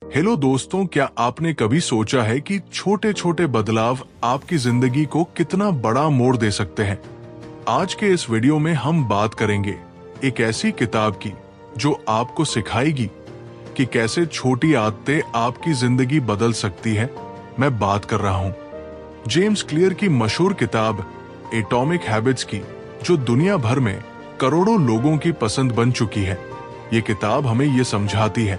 Hello दोस्तों, क्या आपने कभी सोचा है कि छोटे छोटे बदलाव आपकी जिंदगी को कितना बड़ा मोड़ दे सकते हैं। आज के इस वीडियो में हम बात करेंगे एक ऐसी किताब की जो आपको सिखाएगी कि कैसे छोटी आदतें आपकी जिंदगी बदल सकती है। मैं बात कर रहा हूं जेम्स क्लियर की मशहूर किताब एटॉमिक हैबिट्स की, जो दुनिया भर में करोड़ों लोगों की पसंद बन चुकी है। ये किताब हमें ये समझाती है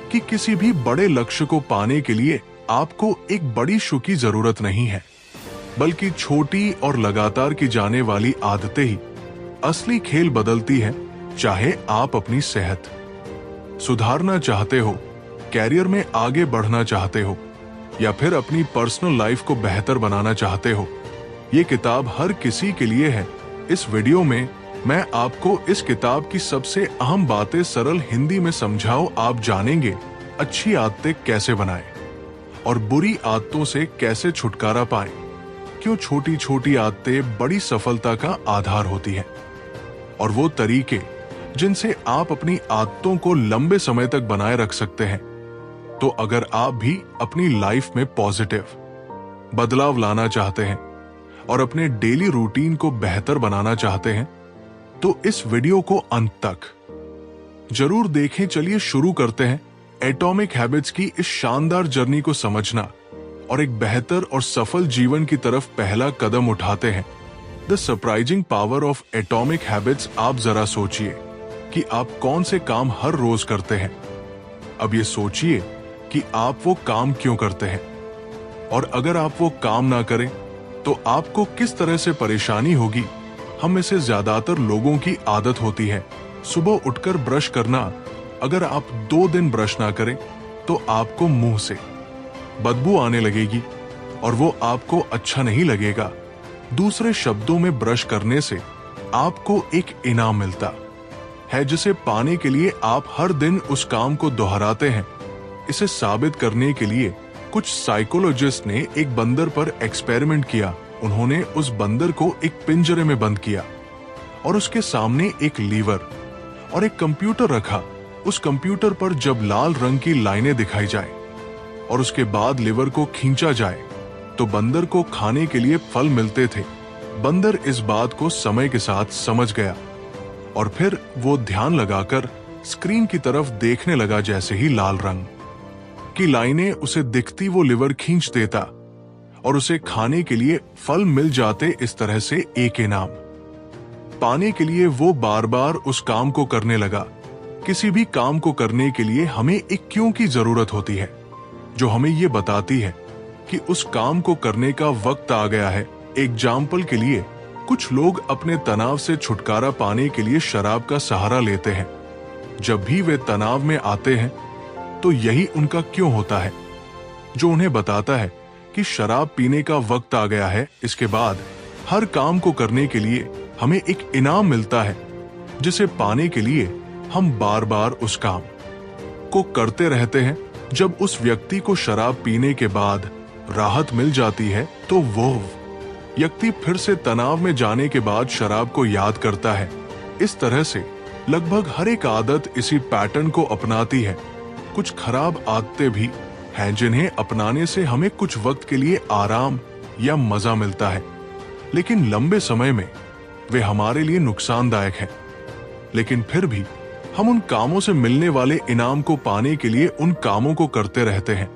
कि किसी भी बड़े लक्ष्य को पाने के लिए आपको एक बड़ी शो की जरूरत नहीं है, बल्कि छोटी और लगातार की जाने वाली आदतें ही असली खेल बदलती हैं। चाहे आप अपनी सेहत सुधारना चाहते हो, कैरियर में आगे बढ़ना चाहते हो, या फिर अपनी पर्सनल लाइफ को बेहतर बनाना चाहते हो, ये किताब हर किसी के लिए है। इस वीडियो में मैं आपको इस किताब की सबसे अहम बातें सरल हिंदी में समझाऊं। आप जानेंगे अच्छी आदतें कैसे बनाएं और बुरी आदतों से कैसे छुटकारा पाएं, क्यों छोटी छोटी आदतें बड़ी सफलता का आधार होती हैं, और वो तरीके जिनसे आप अपनी आदतों को लंबे समय तक बनाए रख सकते हैं। तो अगर आप भी अपनी लाइफ में पॉजिटिव बदलाव लाना चाहते हैं और अपने डेली रूटीन को बेहतर बनाना चाहते हैं, तो इस वीडियो को अंत तक जरूर देखें। चलिए शुरू करते हैं एटॉमिक हैबिट्स की इस शानदार जर्नी को समझना और एक बेहतर और सफल जीवन की तरफ पहला कदम उठाते हैं। The surprising power of atomic habits. आप जरा सोचिए कि आप कौन से काम हर रोज करते हैं। अब ये सोचिए कि आप वो काम क्यों करते हैं, और अगर आप वो काम ना करें तो आपको किस तरह से परेशानी होगी। हम में से ज्यादातर लोगों की आदत होती है सुबह उठकर ब्रश करना। अगर आप 2 दिन ब्रश ना करें तो आपको मुंह से बदबू आने लगेगी और वो आपको अच्छा नहीं लगेगा। दूसरे शब्दों में, ब्रश करने से आपको एक इनाम मिलता है जिसे पाने के लिए आप हर दिन उस काम को दोहराते हैं। इसे साबित करने के लिए कुछ साइकोलॉजिस्ट ने एक बंदर पर एक्सपेरिमेंट किया। उन्होंने उस बंदर को एक पिंजरे में बंद किया और उसके सामने एक लीवर और एक कंप्यूटर रखा। उस कंप्यूटर पर जब लाल रंग की लाइनें दिखाई जाए और उसके बाद लीवर को खींचा जाए तो बंदर को खाने के लिए फल मिलते थे। बंदर इस बात को समय के साथ समझ गया और फिर वो ध्यान लगाकर स्क्रीन की तरफ देखने लगा। जैसे ही लाल रंग की लाइनें उसे दिखती, वो लीवर खींच देता और उसे खाने के लिए फल मिल जाते। इस तरह से एक इनाम पाने के लिए वो बार बार उस काम को करने लगा। किसी भी काम को करने के लिए हमें एक क्यों की जरूरत होती है, जो हमें ये बताती है कि उस काम को करने का वक्त आ गया है। एग्जाम्पल के लिए, कुछ लोग अपने तनाव से छुटकारा पाने के लिए शराब का सहारा लेते हैं। जब भी वे तनाव में आते हैं तो यही उनका क्यों होता है, जो उन्हें बताता है कि शराब पीने का वक्त आ गया है। इसके बाद हर काम को करने के लिए हमें एक इनाम मिलता है, जिसे पाने के लिए हम बार बार उस काम को करते रहते हैं। जब उस व्यक्ति को शराब पीने के बाद राहत मिल जाती है तो वो व्यक्ति फिर से तनाव में जाने के बाद शराब को याद करता है। इस तरह से लगभग हर एक आदत इसी पैटर्न को अपनाती है। कुछ खराब आदतें भी हैं जिन्हें अपनाने से हमें कुछ वक्त के लिए आराम या मजा मिलता है, लेकिन लंबे समय में वे हमारे लिए नुकसानदायक हैं। लेकिन फिर भी हम उन कामों से मिलने वाले इनाम को पाने के लिए उन कामों को करते रहते हैं।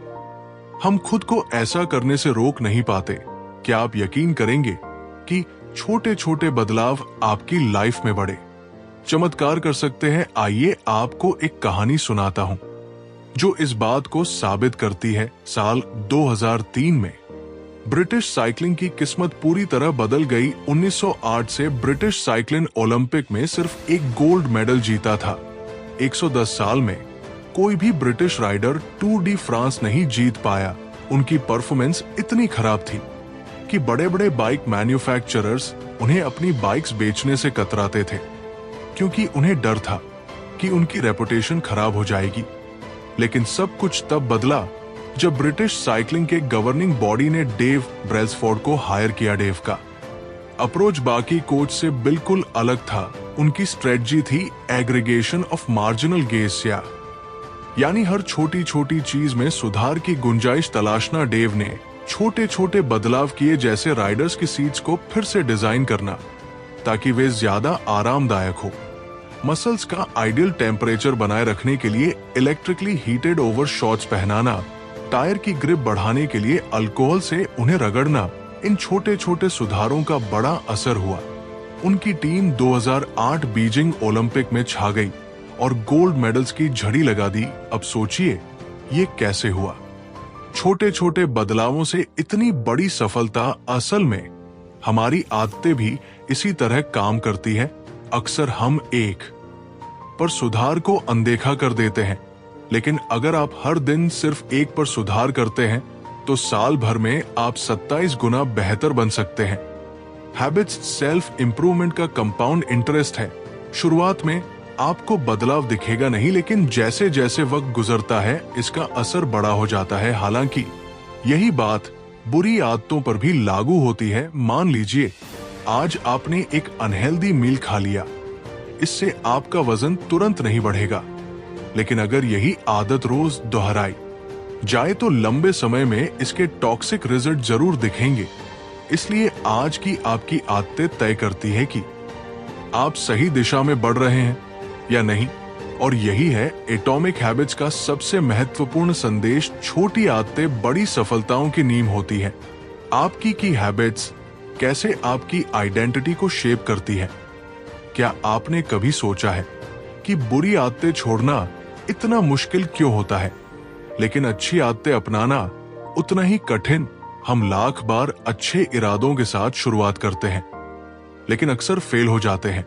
हम खुद को ऐसा करने से रोक नहीं पाते। क्या आप यकीन करेंगे कि छोटे छोटे बदलाव आपकी लाइफ में बड़े चमत्कार कर सकते हैं। आइए आपको एक कहानी सुनाता हूं जो इस बात को साबित करती है। साल 2003 में ब्रिटिश साइकिलिंग की किस्मत पूरी तरह बदल गई। 1908 से ब्रिटिश साइकिलिंग ओलंपिक में सिर्फ एक गोल्ड मेडल जीता था। 110 साल में कोई भी British rider Tour de France नहीं जीत पाया। उनकी परफॉर्मेंस इतनी खराब थी कि बड़े बड़े बाइक मैन्युफैक्चरर्स उन्हें अपनी बाइक्स बेचने से कतराते थे, क्योंकि उन्हें डर था कि उनकी रेपुटेशन खराब हो जाएगी। लेकिन सब कुछ तब बदला जब ब्रिटिश साइकिलिंग के गवर्निंग बॉडी ने डेव ब्रेल्सफोर्ड को हायर किया। डेव का अप्रोच बाकी कोच से बिल्कुल अलग था। उनकी स्ट्रेटजी थी एग्रीगेशन ऑफ मार्जिनल गेन्स, या यानी हर छोटी छोटी चीज में सुधार की गुंजाइश तलाशना। डेव ने छोटे छोटे बदलाव किए, जैसे राइडर्स की सीट्स को फिर से डिजाइन करना ताकि वे ज्यादा आरामदायक हो, मसल्स का आइडियल टेम्परेचर बनाए रखने के लिए इलेक्ट्रिकली हीटेड ओवर शॉर्ट्स पहनाना, टायर की ग्रिप बढ़ाने के लिए अल्कोहल से उन्हें रगड़ना। इन छोटे छोटे सुधारों का बड़ा असर हुआ। उनकी टीम 2008 बीजिंग ओलंपिक में छा गई और गोल्ड मेडल्स की झड़ी लगा दी। अब सोचिए ये कैसे हुआ। छोटे छोटे बदलावों से इतनी बड़ी सफलता। असल में हमारी आदतें भी इसी तरह काम करती है। अक्सर हम एक पर सुधार को अनदेखा कर देते हैं, लेकिन अगर आप हर दिन सिर्फ एक पर सुधार करते हैं तो साल भर में आप 27 गुना बेहतर बन सकते हैं। हैबिट्स सेल्फ इंप्रूवमेंट का कंपाउंड इंटरेस्ट है। शुरुआत में आपको बदलाव दिखेगा नहीं, लेकिन जैसे जैसे वक्त गुजरता है इसका असर बड़ा हो जाता है। हालांकि यही बात बुरी आदतों पर भी लागू होती है। मान लीजिए आज आपने एक अनहेल्दी मील खा लिया, इससे आपका वजन तुरंत नहीं बढ़ेगा, लेकिन अगर यही आदत रोज दोहराई जाए तो लंबे समय में इसके टॉक्सिक रिजल्ट जरूर दिखेंगे। इसलिए आज की आपकी आदतें तय करती है कि आप सही दिशा में बढ़ रहे हैं या नहीं। और यही है एटॉमिक हैबिट्स का सबसे महत्वपूर्ण संदेश। छोटी आदतें बड़ी सफलताओं की नींव होती है। आपकी की हैबिट्स कैसे आपकी आइडेंटिटी को शेप करती है। क्या आपने कभी सोचा है कि बुरी आदतें छोड़ना इतना मुश्किल क्यों होता है, लेकिन अच्छी आदतें अपनाना उतना ही कठिन। हम लाख बार अच्छे इरादों के साथ शुरुआत करते हैं, लेकिन अक्सर फेल हो जाते हैं।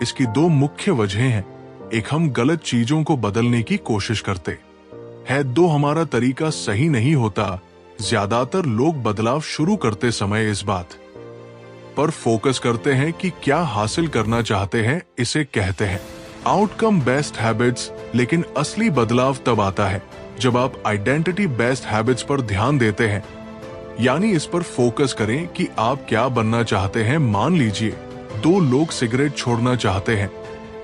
इसकी दो मुख्य वजहें हैं। एक, हम गलत चीजों को बदलने की कोशिश करते हैं। दो, हमारा तरीका सही नहीं होता। ज्यादातर लोग बदलाव शुरू करते समय इस बात पर फोकस करते हैं कि क्या हासिल करना चाहते हैं, इसे कहते हैं आउटकम बेस्ड हैबिट्स। लेकिन असली बदलाव तब आता है जब आप आइडेंटिटी बेस्ड हैबिट्स पर ध्यान देते हैं, यानी इस पर फोकस करें कि आप क्या बनना चाहते हैं। मान लीजिए दो लोग सिगरेट छोड़ना चाहते हैं।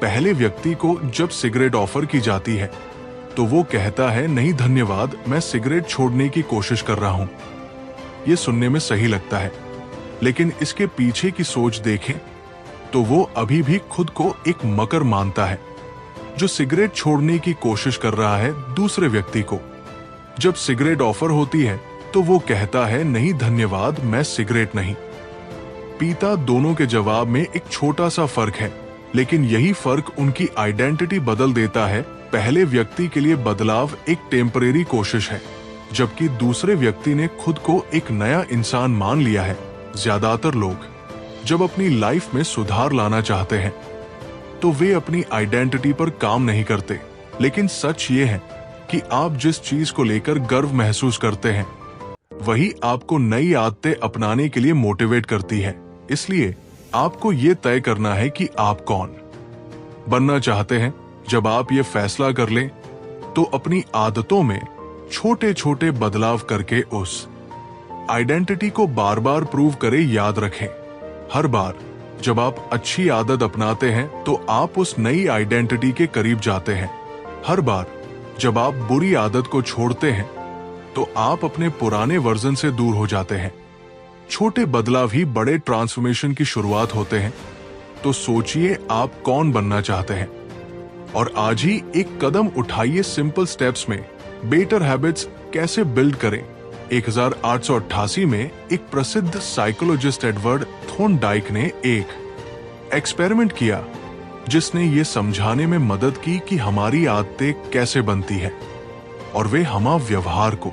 पहले व्यक्ति को जब सिगरेट ऑफर की जाती है तो वो कहता है, नहीं धन्यवाद, मैं सिगरेट छोड़ने की कोशिश कर रहा हूं। ये सुनने में सही लगता है, लेकिन इसके पीछे की सोच देखें तो वो अभी भी खुद को एक मकर मानता है जो सिगरेट छोड़ने की कोशिश कर रहा है दूसरे व्यक्ति को। जब सिगरेट ऑफर होती है तो वो कहता है, नहीं धन्यवाद, मैं सिगरेट नहीं पीता। दोनों के जवाब में एक छोटा सा फर्क है, लेकिन यही फर्क उनकी आइडेंटिटी बदल देता है। पहले व्यक्ति के लिए बदलाव एक टेम्परेरी कोशिश है, जबकि दूसरे व्यक्ति ने खुद को एक नया इंसान मान लिया है। ज्यादातर लोग जब अपनी लाइफ में सुधार लाना चाहते हैं तो वे अपनी आइडेंटिटी पर काम नहीं करते, लेकिन सच ये है कि आप जिस चीज को लेकर गर्व महसूस करते हैं वही आपको नई आदतें अपनाने के लिए मोटिवेट करती है। इसलिए आपको ये तय करना है कि आप कौन बनना चाहते हैं। जब आप ये फैसला कर लें तो अपनी आदतों में छोटे छोटे बदलाव करके उस आइडेंटिटी को बार बार प्रूव करें। याद रखें, हर बार जब आप अच्छी आदत अपनाते हैं तो आप उस नई आइडेंटिटी के करीब जाते हैं। हर बार जब आप बुरी आदत को छोड़ते हैं तो आप अपने पुराने वर्जन से दूर हो जाते हैं। छोटे बदलाव ही बड़े ट्रांसफॉर्मेशन की शुरुआत होते हैं। तो सोचिए आप कौन बनना चाहते हैं और आज ही एक कदम उठाइए। सिंपल स्टेप्स में बेटर हैबिट्स कैसे बिल्ड करें। 1888 में एक प्रसिद्ध साइकोलॉजिस्ट एडवर्ड थॉर्नडाइक ने एक एक्सपेरिमेंट किया जिसने ये समझाने में मदद की कि हमारी आदतें कैसे बनती है और वे हमारे व्यवहार को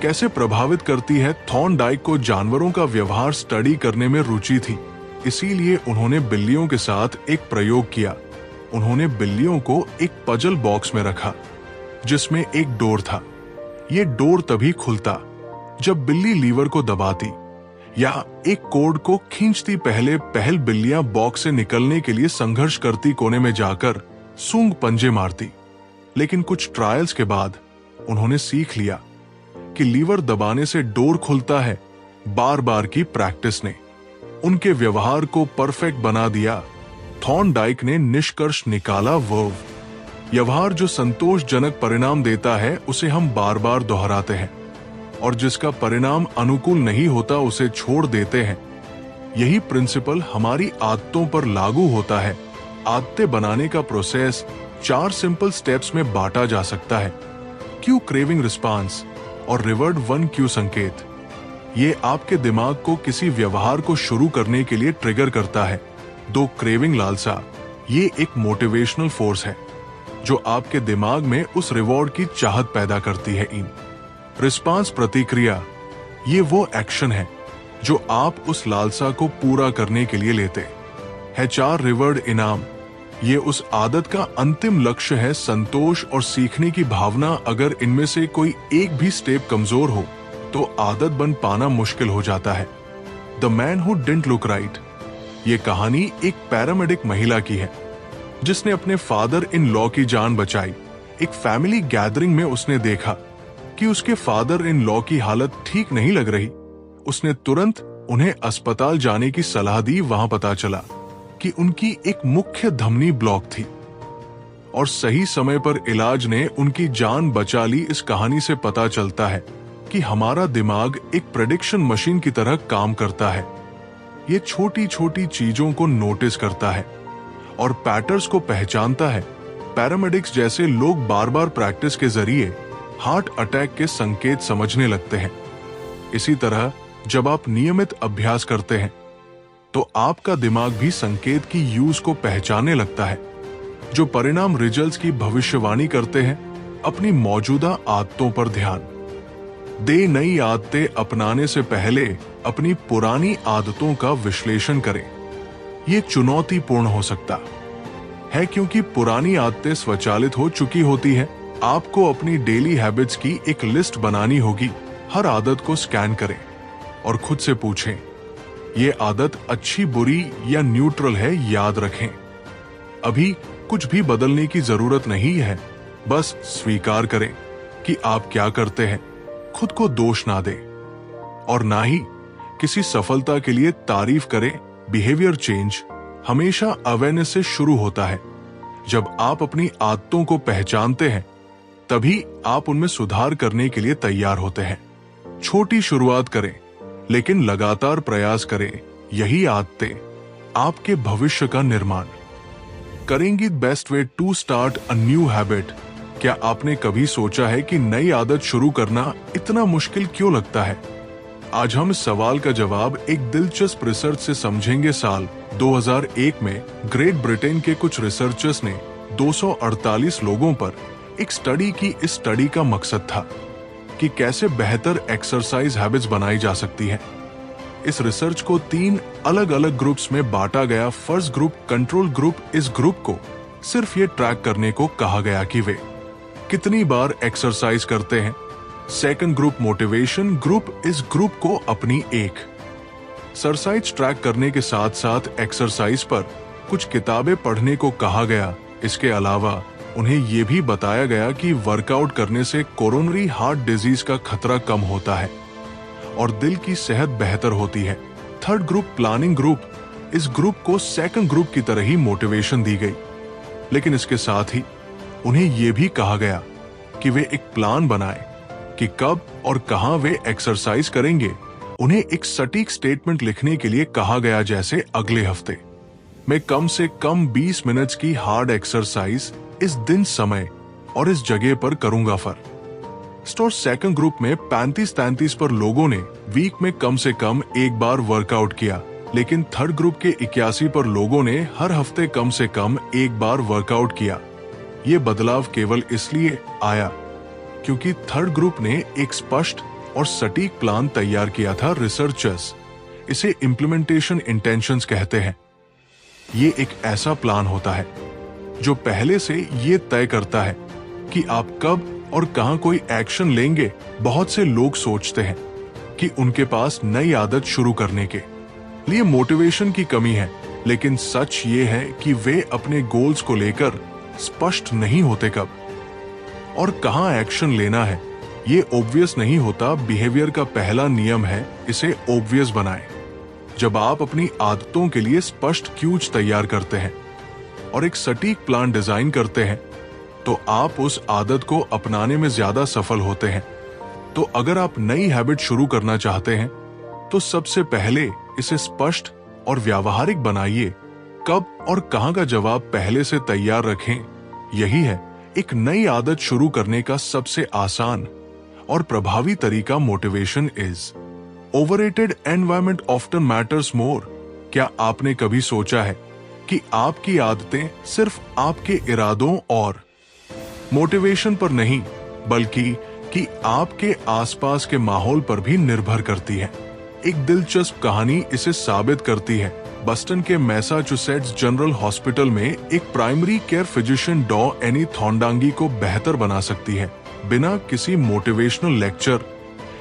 कैसे प्रभावित करती है। थॉर्नडाइक को जानवरों का व्यवहार स्टडी करने में रुचि थी, इसीलिए उन्होंने बिल्लियों के साथ एक प्रयोग किया। उन्होंने बिल्लियों को एक पजल बॉक्स में रखा जिसमें एक डोर था। ये डोर तभी खुलता जब बिल्ली लीवर को दबाती या एक कोड को खींचती। पहल बिल्लियां बॉक्स से निकलने के लिए संघर्ष करती, कोने में जाकर सूंघ पंजे मारती। लेकिन कुछ ट्रायल्स के बाद उन्होंने सीख लिया कि लीवर दबाने से डोर खुलता है। बार बार की प्रैक्टिस ने उनके व्यवहार को परफेक्ट बना दिया। थॉर्नडाइक ने निष्कर्ष निकाला, व्यवहार जो संतोषजनक परिणाम देता है उसे हम बार बार दोहराते हैं, और जिसका परिणाम अनुकूल नहीं होता उसे छोड़ देते हैं। यही प्रिंसिपल हमारी आदतों पर लागू होता है। आदतें बनाने का प्रोसेस 4 सिंपल स्टेप्स में बांटा जा सकता है। क्यू, क्रेविंग रिस्पांस और रिवर्ड 1 क्यू संकेत। ये आपके दिमाग को किसी व्यवहार को शुरू करने के लिए ट्रिगर करता है। 2, क्रेविंग लालसा। ये एक मोटिवेशनल फोर्स है जो आपके दिमाग में उस रिवॉर्ड की चाहत पैदा करती है। इन रिस्पांस, प्रतिक्रिया। ये वो एक्शन है जो आप उस लालसा को पूरा करने के लिए लेते हैं। 4, रिवर्ड, इनाम। ये उस आदत का अंतिम लक्ष्य है, संतोष और सीखने की भावना। अगर इनमें से कोई एक भी स्टेप कमजोर हो तो आदत बन पाना मुश्किल हो जाता है। The man who didn't look right. ये कहानी एक पैरामेडिक महिला की है जिसने अपने फादर इन लॉ की जान बचाई। एक फैमिली गैदरिंग में उसने देखा कि उसके फादर इन लॉ की हालत ठीक नहीं लग रही। उसने तुरंत उन्हें अस्पताल जाने की सलाह दी। वहां पता चला कि उनकी एक मुख्य धमनी ब्लॉक थी और सही समय पर इलाज ने उनकी जान बचा ली। इस कहानी से पता चलता है कि हमारा दिमाग एक प्रेडिक्शन मशीन की तरह काम करता है। ये छोटी छोटी चीजों को नोटिस करता है और पैटर्न्स को पहचानता है। पैरामेडिक्स जैसे लोग बार बार प्रैक्टिस के जरिए हार्ट अटैक के संकेत समझने लगते हैं। इसी तरह जब आप नियमित अभ्यास करते हैं तो आपका दिमाग भी संकेत की यूज को पहचानने लगता है जो परिणाम रिजल्ट्स की भविष्यवाणी करते हैं। अपनी मौजूदा आदतों पर ध्यान दे। नई आदतें अपनाने से पहले अपनी पुरानी आदतों का विश्लेषण करें। ये चुनौतीपूर्ण हो सकता है क्योंकि पुरानी आदतें स्वचालित हो चुकी होती हैं। आपको अपनी डेली हैबिट्स की एक लिस्ट बनानी होगी। हर आदत को स्कैन करें और खुद से पूछें, ये आदत अच्छी, बुरी या न्यूट्रल है। याद रखें, अभी कुछ भी बदलने की जरूरत नहीं है। बस स्वीकार करें कि आप क्या करते हैं। खुद को दोष ना दें और ना ही किसी सफलता के लिए तारीफ करें। बिहेवियर चेंज हमेशा अवेयरनेस से शुरू होता है। जब आप अपनी आदतों को पहचानते हैं तभी आप उनमें सुधार करने के लिए तैयार होते हैं। छोटी शुरुआत करें लेकिन लगातार प्रयास करें। यही आदतें आपके भविष्य का निर्माण करेंगी। Best way to start a new habit. क्या आपने कभी सोचा है कि नई आदत शुरू करना इतना मुश्किल क्यों लगता है? आज हम इस सवाल का जवाब एक दिलचस्प रिसर्च से समझेंगे। साल 2001 में ग्रेट ब्रिटेन के कुछ रिसर्चर्स ने 248 लोगों पर एक स्टडी की। इस स्टडी का मकसद था कि कैसे बेहतर एक्सरसाइज हैबिट्स बनाई जा सकती हैं। इस रिसर्च को 3 अलग अलग ग्रुप्स में बांटा गया। First group, control group. इस ग्रुप को सिर्फ ये ट्रैक करने को कहा गया कि वे कितनी बार एक्सरसाइज करते हैं। Second group, motivation group. इस ग्रुप को अपनी एक एक्सरसाइज ट्रैक करने के साथ साथ एक्सरसाइज पर कुछ किताबें पढ़ने को कहा गया। इसके अलावा उन्हें यह भी बताया गया कि वर्कआउट करने से कोरोनरी हार्ट डिजीज का खतरा कम होता है और दिल की सेहत बेहतर होती है। Third group, planning group. इस ग्रुप को सेकंड ग्रुप की तरह ही मोटिवेशन दी गई, लेकिन इसके साथ ही उन्हें यह भी कहा गया कि वे एक प्लान बनाएं कि कब और कहां वे एक्सरसाइज करेंगे। उन्हें एक सटीक स्टेटमेंट लिखने के लिए कहा गया, जैसे अगले हफ्ते मैं कम से कम 20 मिनट्स की हार्ड एक्सरसाइज इस दिन, समय और इस जगह पर करूंगा। स्टोर सेकंड ग्रुप में 35-33 पर लोगों ने वीक में कम से कम एक बार वर्कआउट किया, लेकिन थर्ड ग्रुप के 81 पर लोगों ने हर हफ्ते कम से कम एक बार वर्कआउट किया। ये बदलाव केवल इसलिए आया क्योंकि थर्ड ग्रुप ने एक स्पष्ट और सटीक प्लान तैयार किया था। रिसर्चर्स इसे इम्प्लीमेंटेशन इंटेंशंस कहते हैं। ये एक ऐसा प्लान होता है जो पहले से ये तय करता है कि आप कब और कहां कोई एक्शन लेंगे। बहुत से लोग सोचते हैं कि उनके पास नई आदत शुरू करने के लिए मोटिवेशन की कमी है, लेकिन सच ये है कि वे अपने गोल्स को लेकर स्पष्ट नहीं होते कब और कहां एक्शन लेना है। ये ऑब्वियस नहीं होता। बिहेवियर का पहला नियम है, इसे ऑब्वियस बनाएं। जब आप अपनी आदतों के लिए स्पष्ट क्यूज तैयार करते हैं और एक सटीक प्लान डिजाइन करते हैं, तो आप उस आदत को अपनाने में ज्यादा सफल होते हैं। तो अगर आप नई हैबिट शुरू करना चाहते हैं तो सबसे पहले इसे स्पष्ट और व्यावहारिक बनाइए। कब और कहां का जवाब पहले से तैयार रखें। यही है एक नई आदत शुरू करने का सबसे आसान और प्रभावी तरीका। Motivation is overrated, environment often matters more. क्या आपने कभी सोचा है कि आपकी आदतें सिर्फ आपके इरादों और मोटिवेशन पर नहीं बल्कि कि आपके आसपास के माहौल पर भी निर्भर करती है? एक दिलचस्प कहानी इसे साबित करती है। बस्टन के मैसाचुसेट्स जनरल हॉस्पिटल में एक प्राइमरी केयर फिजिशियन डॉ एनी थॉन्डांगी को बेहतर बना सकती है। बिना किसी मोटिवेशनल लेक्चर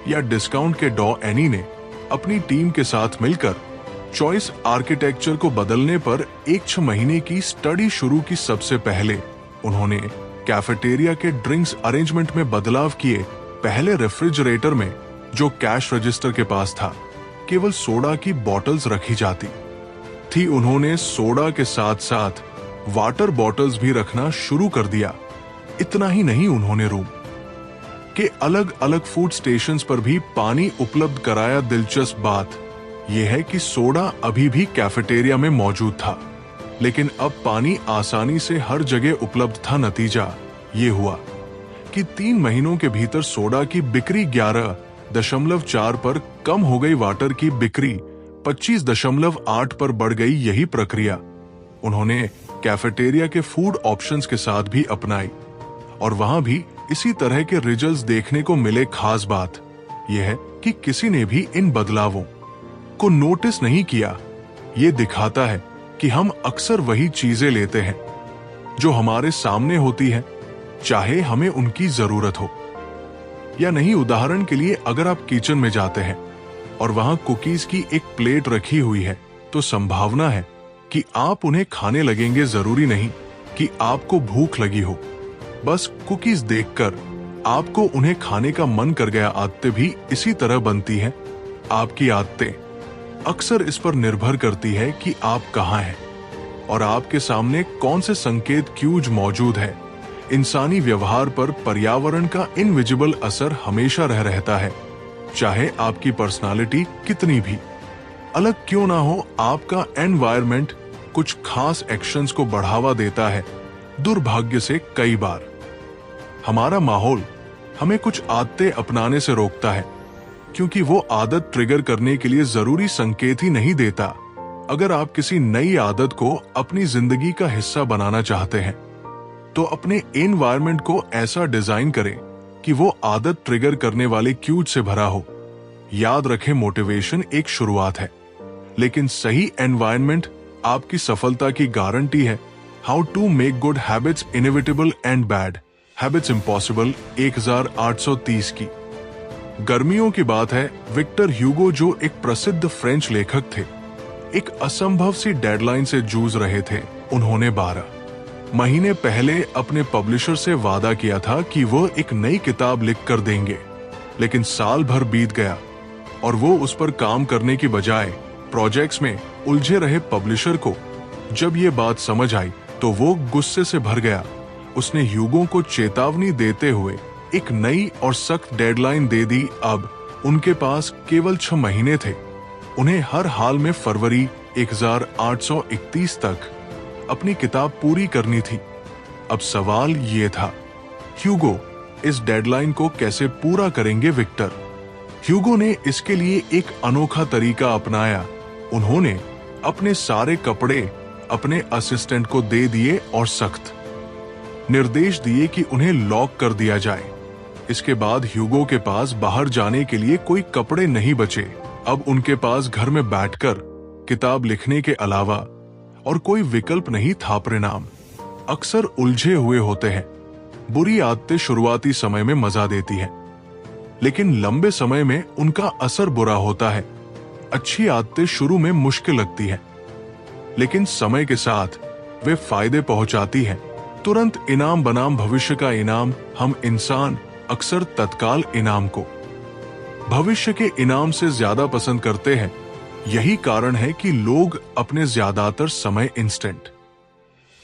या डिस्काउंट के डॉ एनी ने अपनी टीम के साथ मिलकर चॉइस आर्किटेक्चर को बदलने पर 1-6 महीने की स्टडी शुरू की। सबसे पहले उन्होंने कैफेटेरिया के ड्रिंक्स अरेंजमेंट में बदलाव किए। पहले रेफ्रिजरेटर में, जो कैश रजिस्टर के पास था, केवल सोडा की बॉटल्स रखी जाती थी। उन्होंने सोडा के साथ साथ वाटर बॉटल्स भी रखना शुरू कर दिया। इतना ही नहीं, उन्होंने रूम के अलग अलग फूड स्टेशंस पर भी पानी उपलब्ध कराया। दिलचस्प बात यह है कि सोडा अभी भी कैफेटेरिया में मौजूद था, लेकिन अब पानी आसानी से हर जगह उपलब्ध था। नतीजा ये हुआ कि 3 महीनों के भीतर सोडा की बिक्री 11.4 पर कम हो गई। वाटर की बिक्री 25.8 पर बढ़ गई। यही प्रक्रिया उन्होंने कैफेटेरिया के फूड ऑप्शंस के साथ भी अपनाई और वहां भी इसी तरह के रिजल्ट्स देखने को मिले। खास बात यह है कि किसी ने भी इन बदलावों को नोटिस नहीं किया। ये दिखाता है कि हम अक्सर वही चीजें लेते हैं जो हमारे सामने होती हैं, चाहे हमें उनकी जरूरत हो या नहीं। उदाहरण के लिए, अगर आप किचन में जाते हैं और वहां कुकीज की एक प्लेट रखी हुई है, तो संभावना है कि आप उन्हें खाने लगेंगे। जरूरी नहीं कि आपको भूख लगी हो, बस कुकीज देखकर आपको उन्हें खाने का मन कर गया। आदतें भी इसी तरह बनती हैं। आपकी आदतें अक्सर इस पर निर्भर करती है कि आप कहां हैं और आपके सामने कौन से संकेत क्यूज मौजूद है। इंसानी व्यवहार पर पर्यावरण का इनविजिबल असर हमेशा रहता है। चाहे आपकी पर्सनालिटी कितनी भी अलग क्यों ना हो, आपका एनवायरनमेंट कुछ खास एक्शंस को बढ़ावा देता है। दुर्भाग्य से कई बार हमारा माहौल हमें कुछ आदतें अपनाने से रोकता है, क्योंकि वो आदत ट्रिगर करने के लिए जरूरी संकेत ही नहीं देता। अगर आप किसी नई आदत को अपनी जिंदगी का हिस्सा बनाना चाहते हैं, तो अपने एनवायरनमेंट को ऐसा डिजाइन करें कि वो आदत ट्रिगर करने वाले क्यूज से भरा हो। याद रखें, मोटिवेशन एक शुरुआत है, लेकिन सही एनवायरनमेंट आपकी सफलता की गारंटी है। How to make good habits inevitable and bad habits impossible 1830 की। गर्मियों की बात है। विक्टर ह्यूगो, जो एक प्रसिद्ध फ्रेंच लेखक थे, एक असंभव सी डेडलाइन से जूझ रहे थे। उन्होंने 12 महीने पहले अपने पब्लिशर से वादा किया था कि वो एक नई किताब लिख कर देंगे, लेकिन साल भर बीत गया और वो उस पर काम करने की बजाय प्रोजेक्ट्स में उलझे रहे। पब्लिशर को जब ये बात समझ आई तो वो गुस्से से भर गया। उसने ह्यूगो को चेतावनी देते हुए एक नई और सख्त डेडलाइन दे दी। अब उनके पास केवल 6 महीने थे। उन्हें हर हाल में फरवरी 1831 तक अपनी किताब पूरी करनी थी। अब सवाल ये था, ह्यूगो इस डेडलाइन को कैसे पूरा करेंगे? विक्टर ह्यूगो ने इसके लिए एक अनोखा तरीका अपनाया। उन्होंने अपने सारे कपड़े अपने असिस्टेंट को दे दिए और सख्त निर्देश दिए कि उन्हें लॉक कर दिया जाए। इसके बाद ह्यूगो के पास बाहर जाने के लिए कोई कपड़े नहीं बचे। अब उनके पास घर में बैठकर किताब लिखने के अलावा और कोई विकल्प नहीं था। परिणाम अक्सर उलझे हुए होते हैं। बुरी आदतें शुरुआती समय में मजा देती हैं, लेकिन लंबे समय में उनका असर बुरा होता है। अच्छी आदतें शुरू में मुश्किल लगती हैं, लेकिन समय के साथ वे फायदे पहुंचाती हैं। तुरंत इनाम बनाम भविष्य का इनाम। हम इंसान अक्सर तत्काल इनाम को भविष्य के इनाम से ज्यादा पसंद करते हैं। यही कारण है कि लोग अपने ज्यादातर समय इंस्टेंट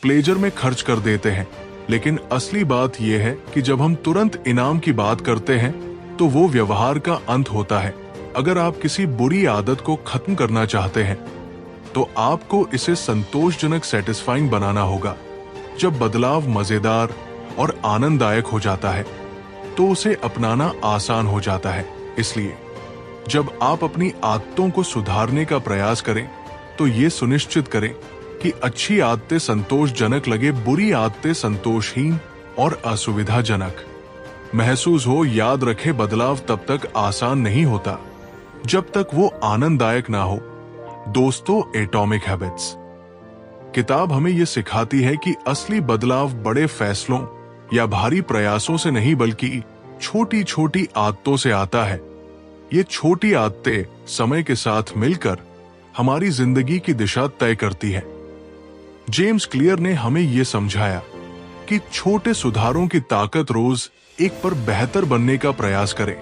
प्लेजर में खर्च कर देते हैं। लेकिन असली बात यह है कि जब हम तुरंत इनाम की बात करते हैं तो वो व्यवहार का अंत होता है। अगर आप किसी बुरी आदत को खत्म करना चाहते हैं तो आपको इसे संतोषजनक सेटिस्फाइंग बनाना होगा। जब बदलाव मजेदार और आनंददायक हो जाता है तो उसे अपनाना आसान हो जाता है। इसलिए जब आप अपनी आदतों को सुधारने का प्रयास करें तो ये सुनिश्चित करें कि अच्छी आदतें संतोषजनक लगे, बुरी आदतें संतोषहीन और असुविधाजनक महसूस हो। याद रखें, बदलाव तब तक आसान नहीं होता जब तक वो आनंददायक ना हो। दोस्तों, एटॉमिक हैबिट्स किताब हमें ये सिखाती है कि असली बदलाव बड़े फैसलों या भारी प्रयासों से नहीं बल्कि छोटी छोटी आदतों से आता है। ये छोटी आदतें समय के साथ मिलकर हमारी जिंदगी की दिशा तय करती है। जेम्स क्लियर ने हमें यह समझाया कि छोटे सुधारों की ताकत रोज एक पर बेहतर बनने का प्रयास करें।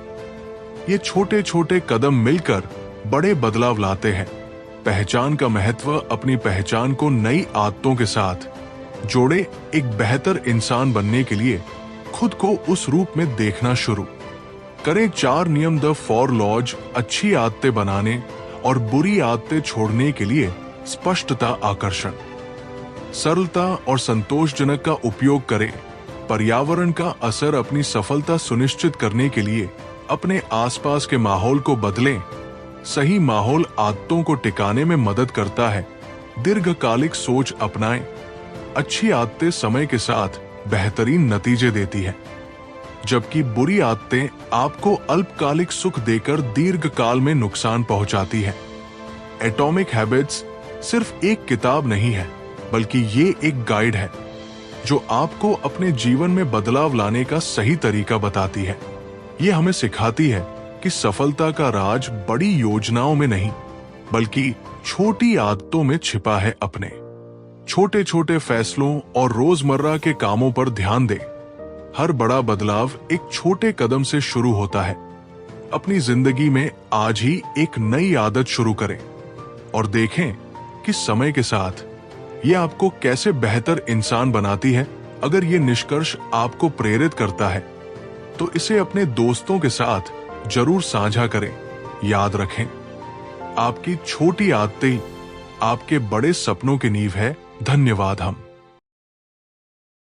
ये छोटे छोटे कदम मिलकर बड़े बदलाव लाते हैं। पहचान का महत्व, अपनी पहचान को नई आदतों के साथ जोड़े। एक बेहतर इंसान बनने के लिए खुद को उस रूप में देखना शुरू करें। 4 नियम द 4 लॉज अच्छी आदतें बनाने और बुरी आदतें छोड़ने के लिए स्पष्टता, आकर्षण, सरलता और संतोषजनक का उपयोग करें। पर्यावरण का असर, अपनी सफलता सुनिश्चित करने के लिए अपने आसपास के माहौल को बदलें। सही माहौल आदतों को टिकाने में मदद करता है। दीर्घकालिक सोच अपनाएं। अच्छी आदतें समय के साथ बेहतरीन नतीजे देती हैं, जबकि बुरी आदतें आपको अल्पकालिक सुख देकर दीर्घकाल में नुकसान पहुंचाती हैं। एटॉमिक हैबिट्स सिर्फ एक किताब नहीं है, बल्कि ये एक गाइड है जो आपको अपने जीवन में बदलाव लाने का सही तरीका बताती है। ये हमें सिखाती है कि सफलता का राज बड़ी योजनाओं में नहीं, बल्कि छोटी आदतों में छिपा है। अपने छोटे छोटे फैसलों और रोजमर्रा के कामों पर ध्यान दें। हर बड़ा बदलाव एक छोटे कदम से शुरू होता है। अपनी जिंदगी में आज ही एक नई आदत शुरू करें और देखें कि समय के साथ ये आपको कैसे बेहतर इंसान बनाती है। अगर ये निष्कर्ष आपको प्रेरित करता है तो इसे अपने दोस्तों के साथ जरूर साझा करें। याद रखें, आपकी छोटी आदतें आपके बड़े सपनों की नींव है। धन्यवाद। हम